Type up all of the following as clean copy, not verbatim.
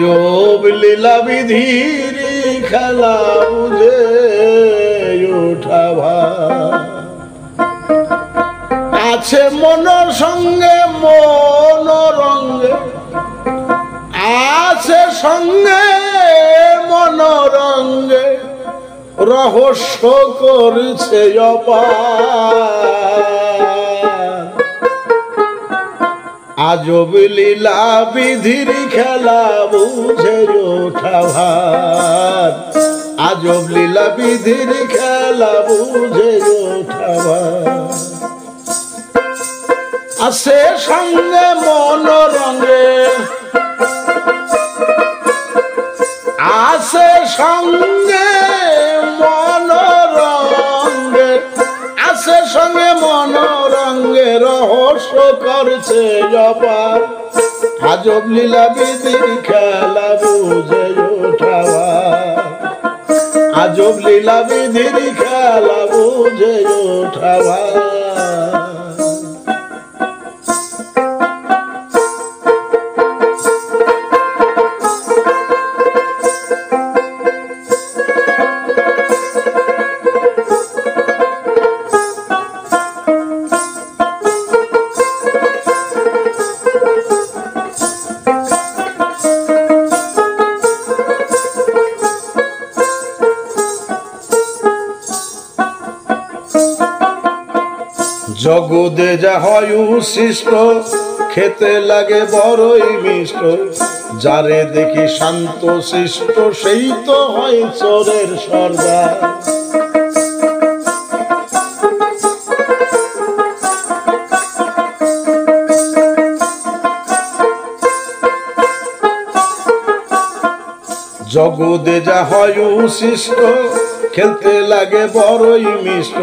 আজব লীলা বিধির খেলা বুঝে ওঠা ভার। আছে মনের সঙ্গে মনোরঙ্গে, আছে সঙ্গে মনোরঙ্গে, রহস্য করছে অপার। আজব লীলা বিধির খেলা বুঝে ওঠা ভার। আজব লীলা বিধির খেলা বুঝে ওঠা ভার। আছে সঙ্গে মনোরঙ্গে, আছে সঙ্গে মনোরঙ্গে, আছে সঙ্গে মনোরঙ্গে, রহস্য করছে অপার। আজব লীলা বিধির খেলা বুঝে ওঠা ভার। আজব লীলা বিধির খেলা বুঝে ওঠা ভার। জগতে যা হয় সৃষ্ট, খেতে লাগে বড়ই মিষ্ট। যারে দেখি শান্ত শিষ্ট, সেই তো হয় চোরের সর্দার। জগতে যা হয় সৃষ্ট, খেলতে লাগে বড়ই মিষ্ট।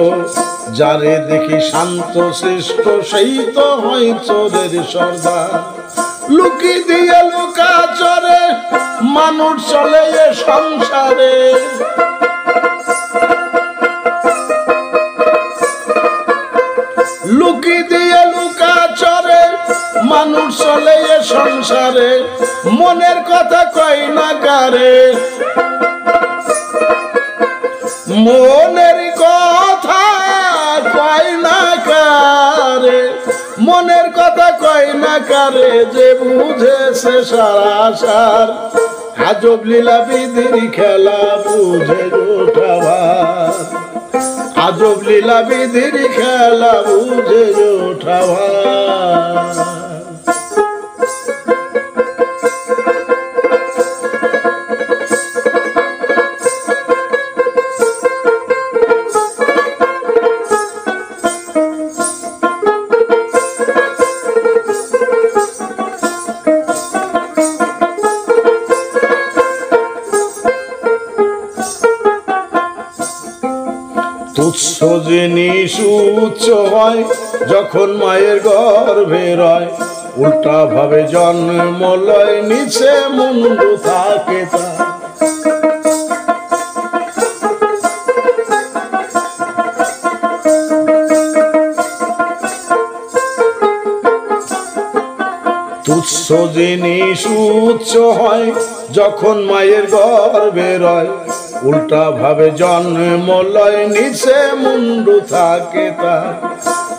যারে দেখি শান্ত শিষ্ট, সেই তো হয় চোরের সর্দার। লুকি দিয়ে লুকা চরে মানুষ চলে এ সংসারে। লুকি দিয়ে লুকা চরে মানুষ চলে এ সংসারে। মনের কথা কয় না কারে, মনের কথা কয় না কারে, মনের কথা কয় না কারে, যে বুঝেছে সারা সার। আজব লীলা বিধির খেলা বুঝে ওঠা ভার। আজব লীলা বিধির খেলা বুঝে ওঠা ভার। তুচ্ছ জিনিস উচ্চ হয় যখন মায়ের গর্ভে রয়। উল্টা ভাবে জন্ম লয়, নিচে মুন্ডু থাকে তার। তুচ্ছ জিনিস উচ্চ হয় যখন মায়ের গর্ভে রয়। উল্টা ভাবে জন্ম লয়, নিচে মুন্ডু থাকে তার।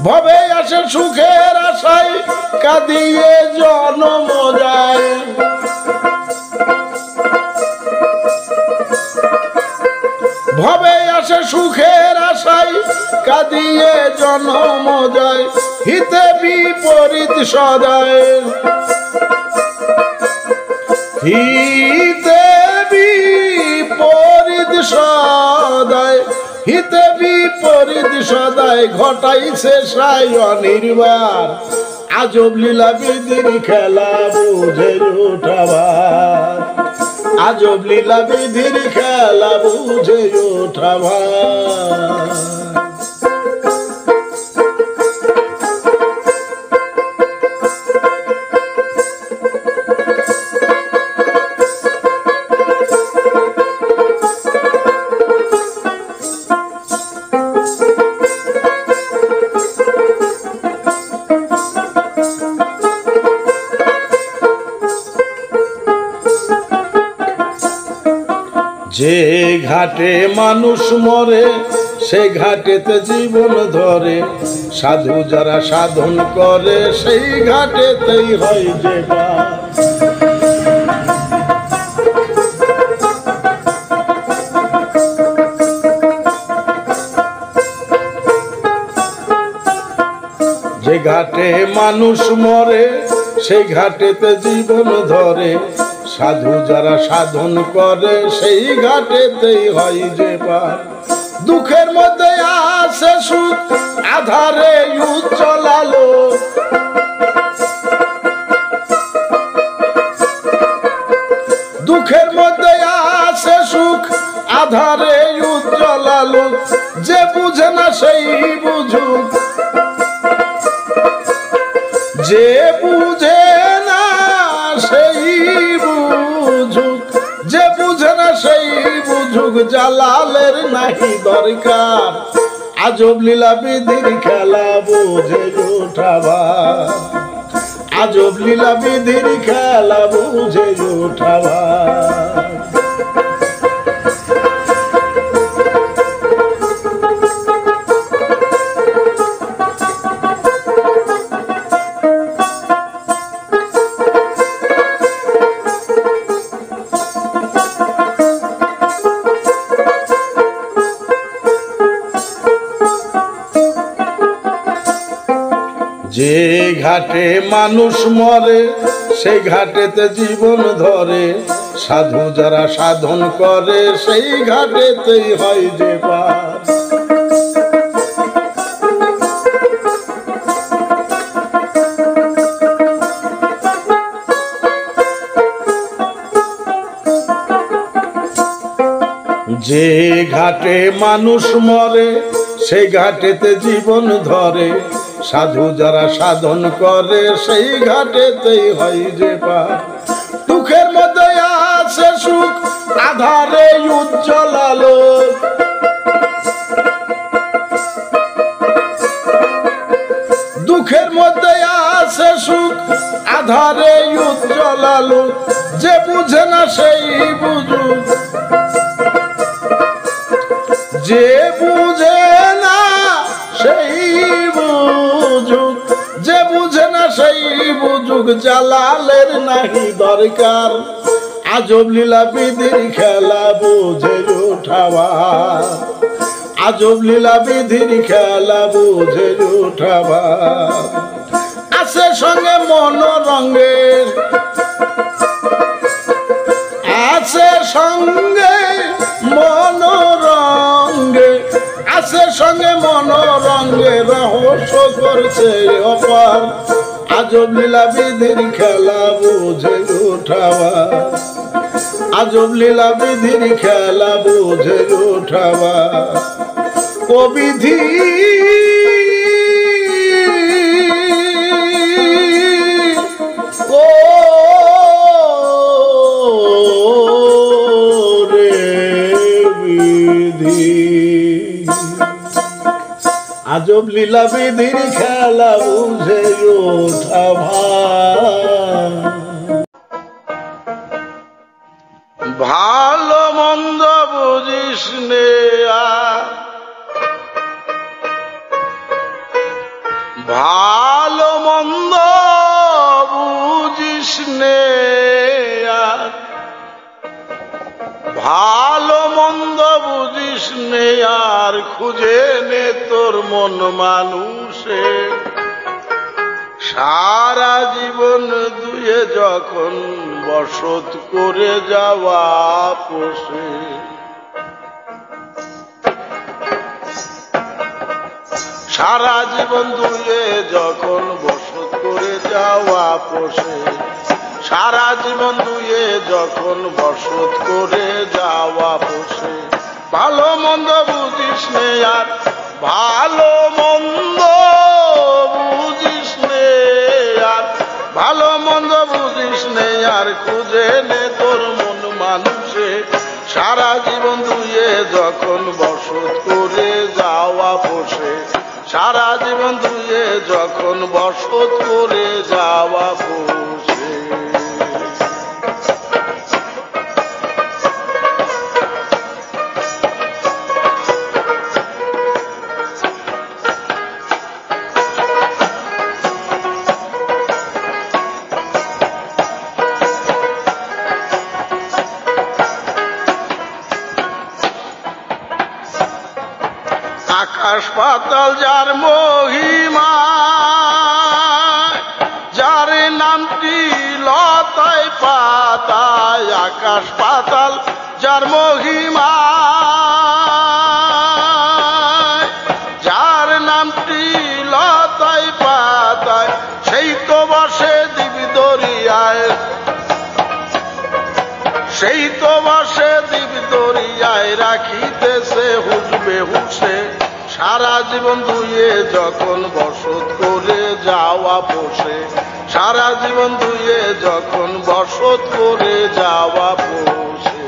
ভবে আসে সুখের আশায়, কাঁদিয়ে জন্ম যায়। ভবে আসে সুখের আশায়, কাঁদিয়ে জন্ম যায়। হিতে বিপরীত সদায়, হিতে বিপরীত সদায়, হিতে বিপরীত সদায়, ঘটাইছে সাই অনির্বাণ। আজব লীলা বিধির খেলা বুঝে ওঠা ভার। আজব লীলা বিধির খেলা বুঝে ওঠা ভার। যে ঘাটে মানুষ মরে সেই ঘাটেতে জীবন ধরে, সাধু যারা সাধন করে সেই ঘাটেতেই হয় যে পার। যে ঘাটে মানুষ মরে সেই ঘাটেতে জীবন ধরে, সাধু যারা সাধন করে সেই ঘাটেতেই হয় যে পার। দুঃখের মধ্যে আসে সুখ, আধারে উজ্জ্বল আলো, দুঃখের মধ্যে আসে সুখ, আধারে উজ্জ্বল আলো, যে বুঝে না সেই বুঝুক, যে বুঝে না সেই বুঝুক, যে বুঝে না সেই বুঝুক, জালালের নাহি দরকার। আজব লীলা বিধির খেলা বুঝে উঠাবার, আজব লীলা বিধির খেলা বুঝে উঠাবার। যে ঘাটে মানুষ মরে সেই ঘাটেতে জীবন ধরে, সাধু যারা সাধন করে সেই ঘাটেতেই হয় যে পার। যে ঘাটে মানুষ মরে সেই ঘাটেতে জীবন ধরে, সাধু যারা সাধন করে সেই ঘাটেতেই হয় যে পার। দুঃখের মধ্যে আসে সুখ, আধারে উজ্জ্বল আলো, দুঃখের মধ্যে আসে সুখ, আধারে উজ্জ্বল আলো, যে বুঝে না সেই বুঝুক, যে বুঝে না সেই বুঝুক, যে বুঝে না সেই বুঝুক, জালালের নাহি দরকার। আজব লীলা বিধির খেলা বুঝে উঠাবার, আজব লীলা বিধির খেলা বুঝে উঠাবার। আছে সঙ্গে মনোরঙ্গের, আছে সঙ্গে মনোরঙ্গে, আছে সঙ্গে মনোরঙ্গে, রহস্য করছে অপার। আজব লীলা বিধির খেলা বুঝে উঠাবার, আজব লীলা বিধির খেলা বুঝে উঠাবার। কবিধি আজব লীলা বিধির খেলা বুঝে উঠাবার। ভালো মন্দ বুঝিস নে আর, ভালো মন্দ বুঝিস নে আর, ভালো মন্দ বুঝিস নে আর, খুঁজে নে তোর মন মানুষে। সারা জীবন দুয়ে যখন বসত করে যাওয়া পোষে, সারা জীবন দুয়ে যখন বসত করে যাওয়া পোষে, সারা জীবন দুয়ে যখন বসত করে যাওয়া পোষে। ভালো মন্দ বুঝিস নে আর, ভালো মন্দ বুঝিস নে আর, ভালো মন্দ বুঝিস নে আর, খুঁজে নে তোর মন মানুষে। সারা জীবন দুয়ে যখন বসত করে যাওয়া পোষে, সারা জীবন দুয়ে যখন বসত করে যাওয়া পোষে। আকাশ পাতাল যার মহিমা, যার নামটি লতায় পাতায়। আকাশ পাতাল যার মহিমা, যার নামটি লতায় পাতায়, সেই তো বসে দিবি দরিয়ায়, সেই তো বসে দিবি দরিয়ায়। রাখিতেছে হুজবে হুসে সারা জীবন ধুয়ে যখন বসত করে যাওয়া পোষে। সারা জীবন ধুয়ে যখন বসত করে যাওয়া পোষে।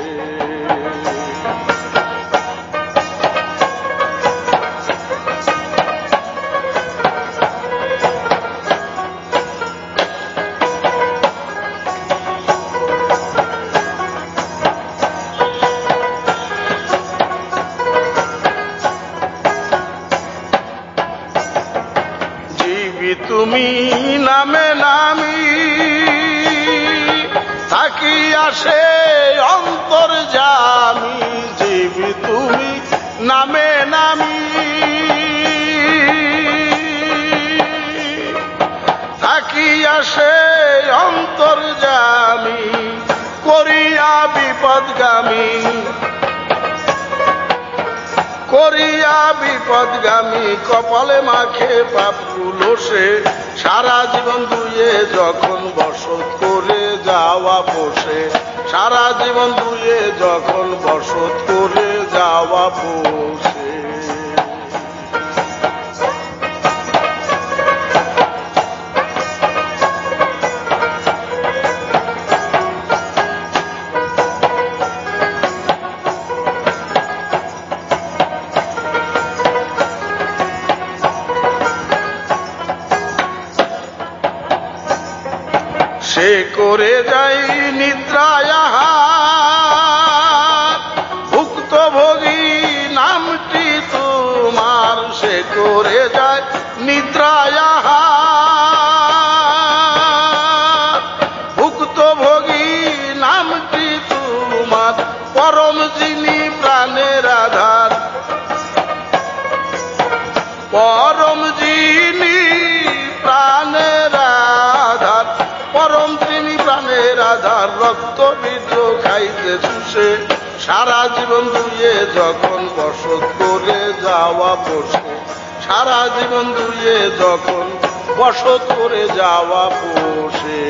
তুমি নামে নামি থাকি আসে অন্তর জামি। জীবি তুমি নামে নামি থাকি আসে অন্তর জামি। করিয়া বিপদগামী, করিয়া বিপদগামী কপালে মাখে পাপগুলো সে। সারা জীবন ধুয়ে যখন বসত করে যাওয়া পোষে। সারা জীবন ধুয়ে যখন বসত করে যাওয়া পোষে। সে করে যাই নিদ্রায়াহার, ভুক্তভোগী নামটি তোমার। সে করে যায় নিদ্রায়াহার, ভুক্তভোগী নামটি তোমার। পরম যিনি প্রাণের আধার, পরম যিনি প্রাণের আধার। পরম তিনি প্রাণের আধার, রক্ত বীর্য খাইতে চুষে। সারা জীবন ধুয়ে যখন বসত করে যাওয়া পোষে। সারা জীবন ধুয়ে যখন বসত করে যাওয়া পোষে।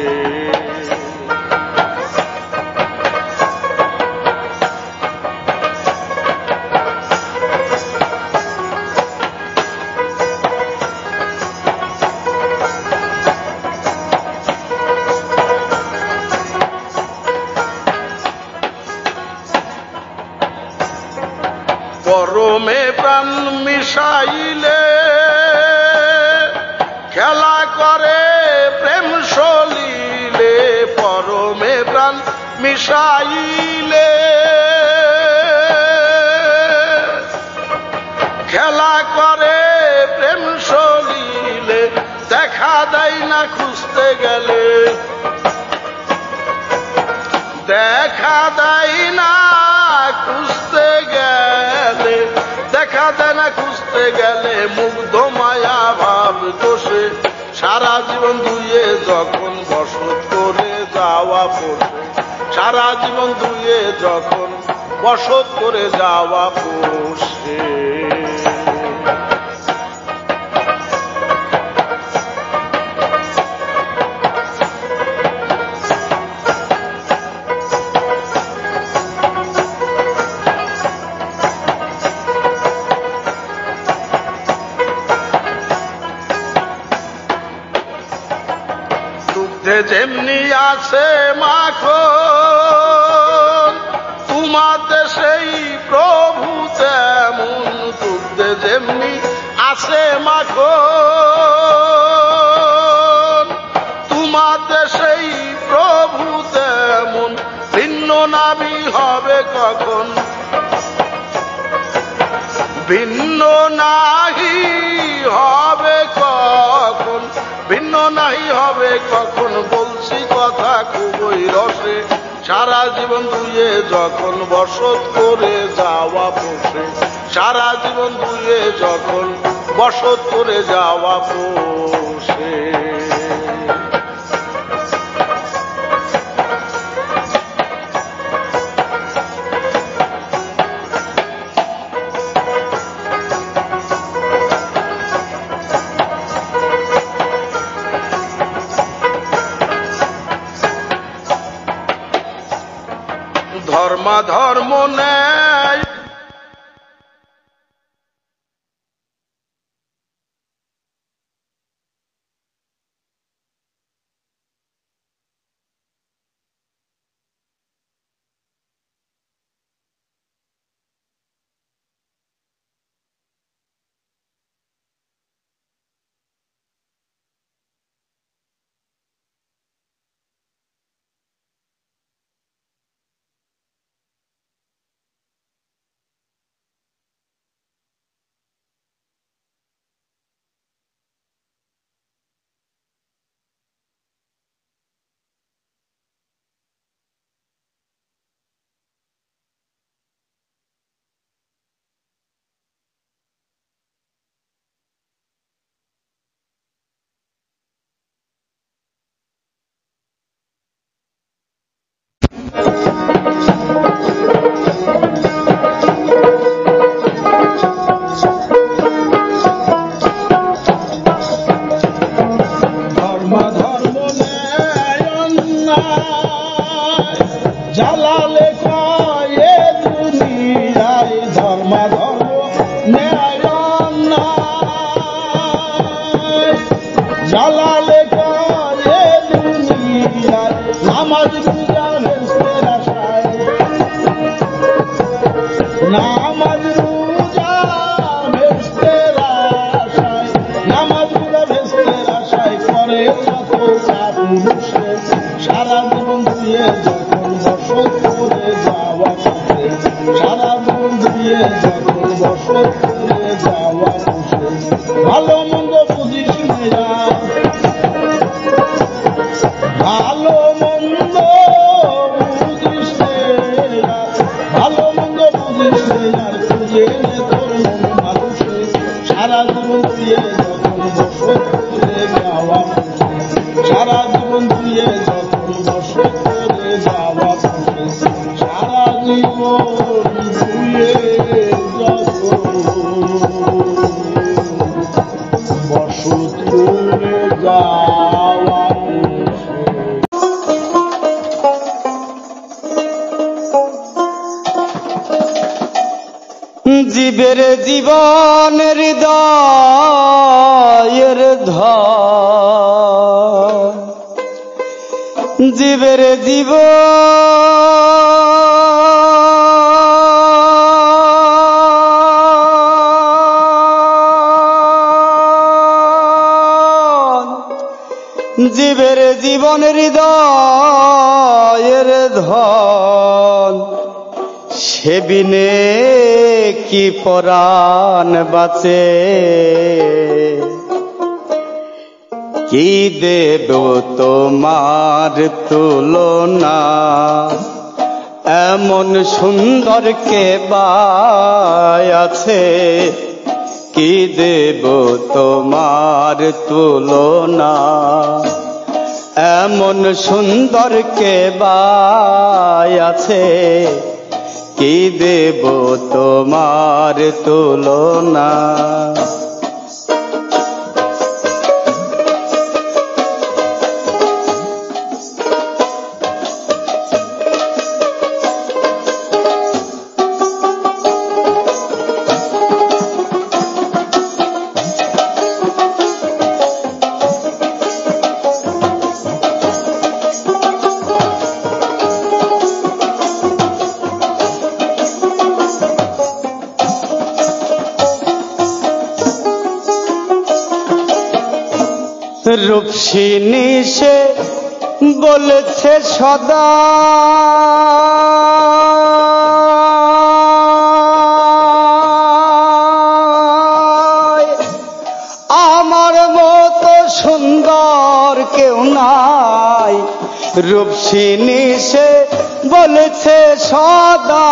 পরমে প্রাণ মিশাইলে খেলা করে প্রেম সলিলে। পরমে প্রাণ মিশাইলে খেলা করে প্রেম সলিলে। দেখা দেয় না খুঁজতে গেলে, দেখা দেয় না খুঁজতে গেলে। দেখা দেয় না খুঁজতে গেলে মুগ্ধ মায়া ভাব দোষে। সারা জীবন ধুয়ে যখন বসত করে যাওয়া পোষে। সারা জীবন ধুয়ে যখন বসত করে যাওয়া পোষে। যেমনি আছে মাখন তোমাতে সেই প্রভু তেমন। দুগ্ধে যেমনি আছে মাখন তোমাতে সেই প্রভু তেমন। ভিন্ন নাবি হবে কখন, ভিন্ন নাহি হবে কখন। ভিন্ন নাহি হবে কখন বলছি কথা খুবই রসে। সারা জীবন ধুয়ে যখন বসত করে যাওয়া পোষে। সারা জীবন ধুয়ে যখন বসত করে যাওয়া পোষে। ধর্ম নেয় জালালে কয় দুনিয়ায় ধর্ম ন্যায় জালালে কয় দুনিয়ায় নামাজ রোজা ভেস্তের আশায় নামাজ রোজা ভেস্তের আশায় নামাজ রোজা ভেস্তের আশায় করে যত পুরুষে সারা জীবন দিয়ে যখন বসত করে যাওয়া পোষে সারা জীবন দিয়ে যখন বসত করে যাওয়া পোষে ভালো মন্দ বুঝিস মেয়েরা ভালো মন্দ বুঝিস মেয়েরা ভালো মন্দ বুঝিস মেয়েরা খুঁজে নে তোর মন মানুষে সারা জীবন দিয়ে যখন বসত করে যাওয়া পোষে সারা জীবন দিয়ে যখন বসত করে যাওয়া পোষে সারা জীবন ধুয়ে বসত করে যাওয়া জীবের জীবন হৃদয়ের ধন জীবের জীবের জীবন হৃদয়ের ধন সেবিনে কি পরাণ বাঁচে কি দেব তোমার তুলনা এমন সুন্দর কে আছে কি দেব তোমার তুলনা এমন সুন্দর কে আছে কি দেব তোমার তুলনা রূপসিনী সে বলেছে সদা আমার মতো সুন্দর কেউ নাই রূপসিনী সে বলেছে সদা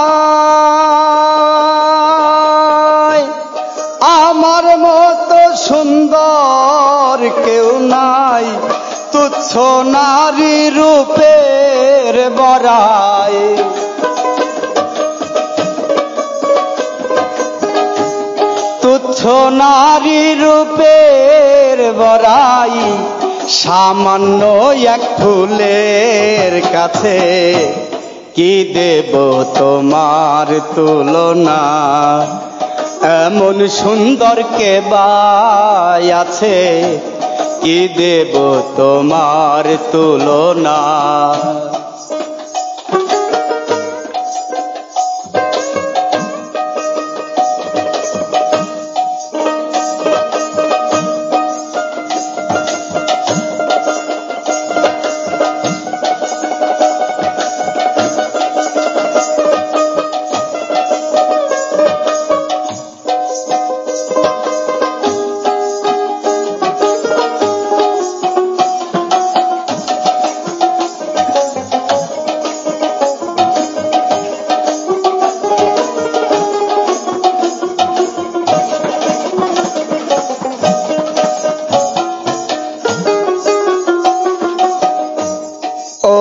আমার মতো সুন্দর কেউ নাই, তুচ্ছ নারী রূপের বড়াই। তুচ্ছ নারী রূপের বড়াই, সামান্য এক ফুলের কাছে কি দেব তোমার তুলনা। এমন সুন্দর কে বাই আছে, কি দেব তোমার তুলনা।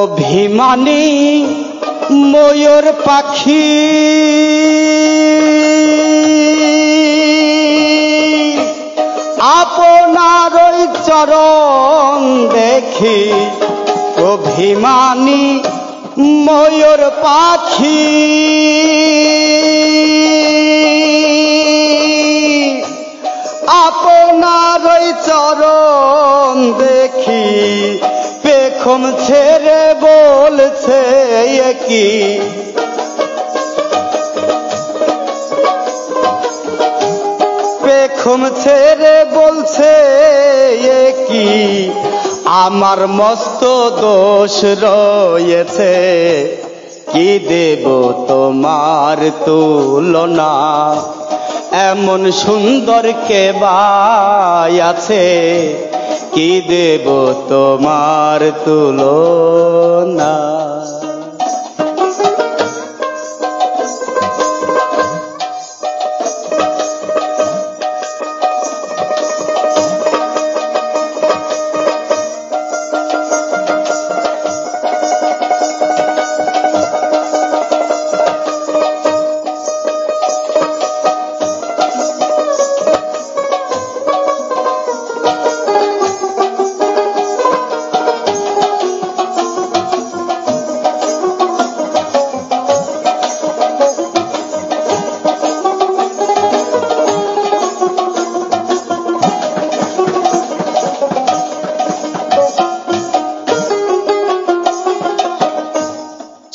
অভিমানী ময়ূর পাখি আপনার ওই চরণ দেখি। অভিমানী ময়ূর পাখি আপনার ওই চরণ দেখি, পেখম ছেড়ে বলছে কি, পেখম ছেড়ে বলছে কি, আমার মস্ত দোষ রয়েছে, কি দেব তোমার তুলনা। এমন সুন্দর কে বাই আছে, কি দেব তোমার তুলনা।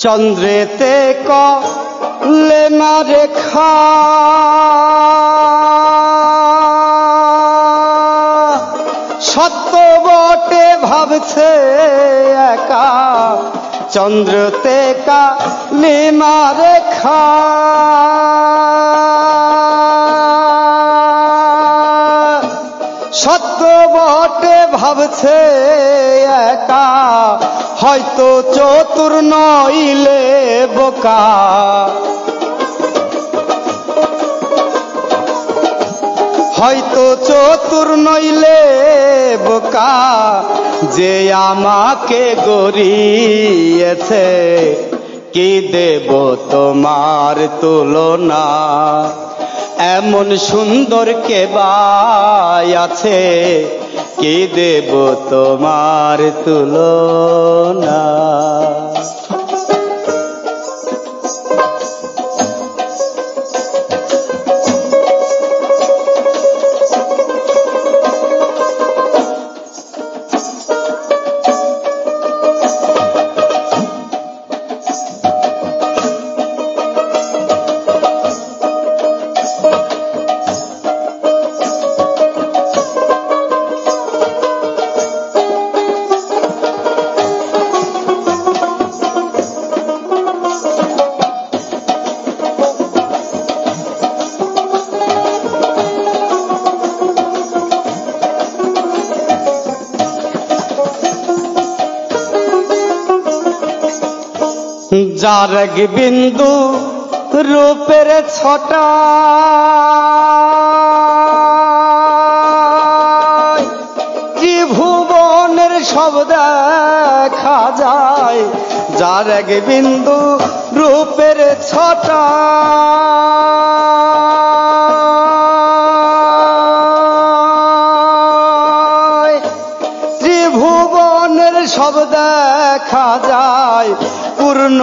চন্দ্রেতে কলেমা রেখা সত্য বটে ভাবছে একা। চন্দ্রতে কালিমা রেখা সত্য বটে ভাবছে একা, হয়তো চতুর নইলে বোকা। হয়তো চতুর নইলে বোকা, যে আমাকে গড়িয়েছে, কি দেব তোমার তুলনা। এমন সুন্দর কে বাই আছে, কি দেব তোমার তুলনা। যার এক বিন্দু রূপের ছটা সব দেখা যায়, যার এক বিন্দু রূপের ছটা ত্রিভুবনের সব দেখা যায়, পূর্ণ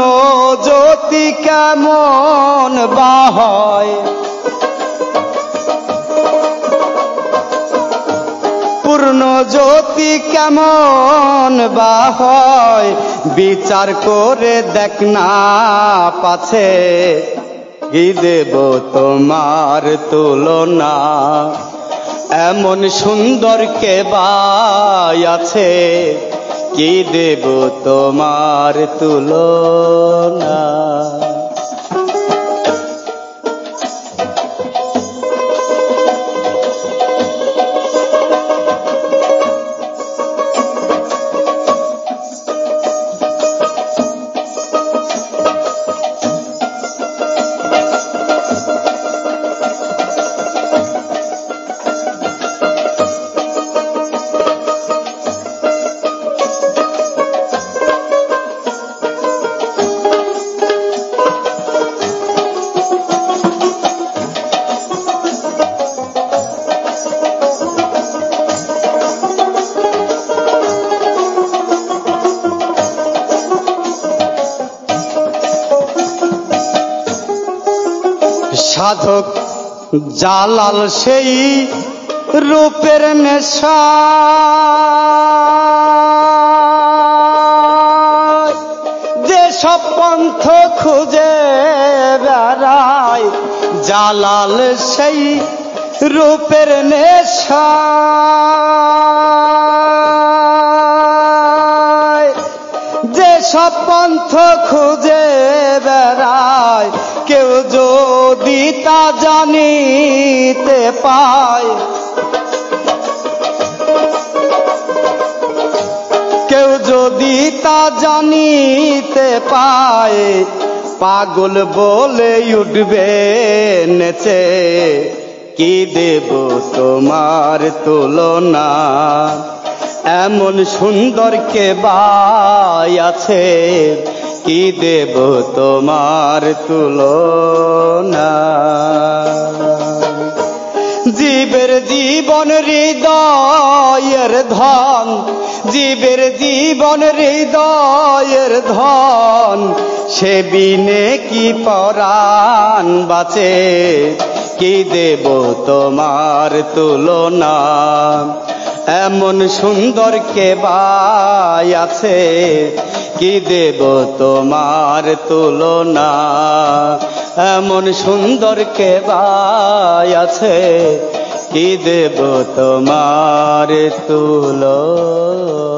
জ্যোতি কেমন বা হয়, পূর্ণ জ্যোতি কেমন বা হয়, বিচার করে দেখ না পাছে, কি দেব তোমার তুলনা, এমন সুন্দর কে বা আছে, কি দেব তোমার তুলনা। সাধক জালাল সেই রূপের নেশা, যে সব পন্থ খুঁজে বেড়ায়, জালাল সেই রূপের নেশা, যে সব পন্থ খুঁজে বেড়ায়, কেউ যদি তা জানিতে পায়, কেউ যদি তা জানিতে পায়, পাগল বলে উঠবে নেচে, কি দেব তোমার তুলনা, এমন সুন্দর কে বা আছে, কি দেব তোমার তুলনা। জীবের জীবন হৃদয়ের ধন, জীবের জীবন হৃদয়ের ধন, সে বিনে কি পরাণ বাঁচে, কি দেব তোমার তুলনা, এমন সুন্দর কে বা আছে, কি দেব তোমার তুলনা, এমন সুন্দর কে বা আছে, কি দেব তোমার তুলনা।